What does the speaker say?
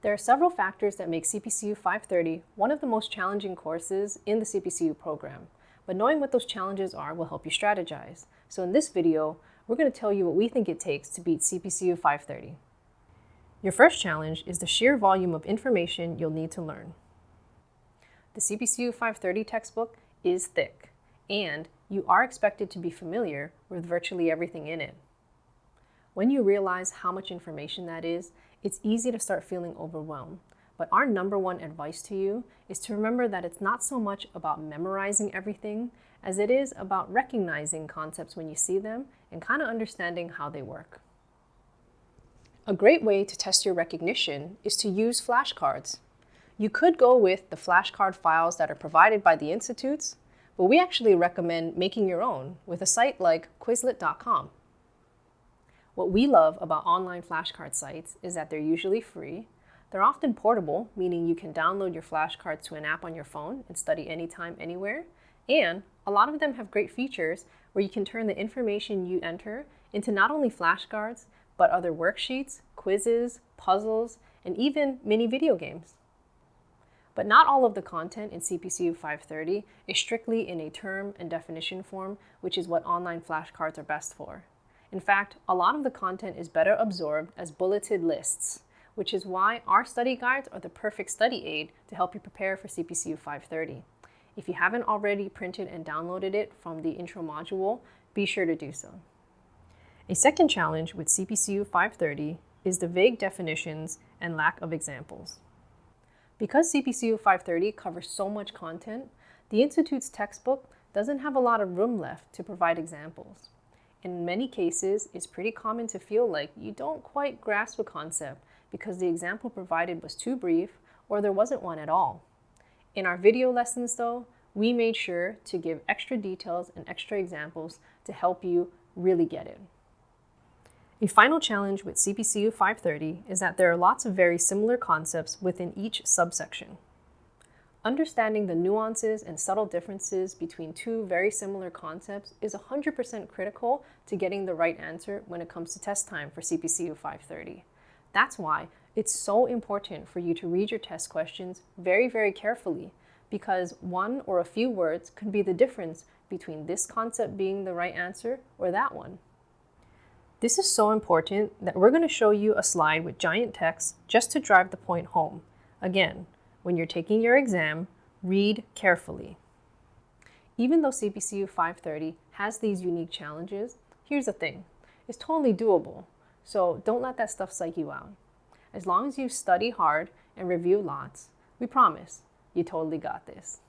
There are several factors that make CPCU 530 one of the most challenging courses in the CPCU program, but knowing what those challenges are will help you strategize. So in this video, we're going to tell you what we think it takes to beat CPCU 530. Your first challenge is the sheer volume of information you'll need to learn. The CPCU 530 textbook is thick, and you are expected to be familiar with virtually everything in it. When you realize how much information that is, it's easy to start feeling overwhelmed. But our number one advice to you is to remember that it's not so much about memorizing everything as it is about recognizing concepts when you see them and kind of understanding how they work. A great way to test your recognition is to use flashcards. You could go with the flashcard files that are provided by the institutes, but we actually recommend making your own with a site like Quizlet.com. What we love about online flashcard sites is that they're usually free. They're often portable, meaning you can download your flashcards to an app on your phone and study anytime, anywhere. And a lot of them have great features where you can turn the information you enter into not only flashcards, but other worksheets, quizzes, puzzles, and even mini video games. But not all of the content in CPCU 530 is strictly in a term and definition form, which is what online flashcards are best for. In fact, a lot of the content is better absorbed as bulleted lists, which is why our study guides are the perfect study aid to help you prepare for CPCU 530. If you haven't already printed and downloaded it from the intro module, be sure to do so. A second challenge with CPCU 530 is the vague definitions and lack of examples. Because CPCU 530 covers so much content, the Institute's textbook doesn't have a lot of room left to provide examples. In many cases, it's pretty common to feel like you don't quite grasp a concept because the example provided was too brief or there wasn't one at all. In our video lessons though, we made sure to give extra details and extra examples to help you really get it. A final challenge with CPCU 530 is that there are lots of very similar concepts within each subsection. Understanding the nuances and subtle differences between two very similar concepts is 100% critical to getting the right answer when it comes to test time for CPCU 530. That's why it's so important for you to read your test questions very, very carefully, because one or a few words could be the difference between this concept being the right answer or that one. This is so important that we're going to show you a slide with giant text just to drive the point home. Again, when you're taking your exam, read carefully. Even though CPCU 530 has these unique challenges, here's the thing, it's totally doable. So don't let that stuff psych you out. As long as you study hard and review lots, we promise you totally got this.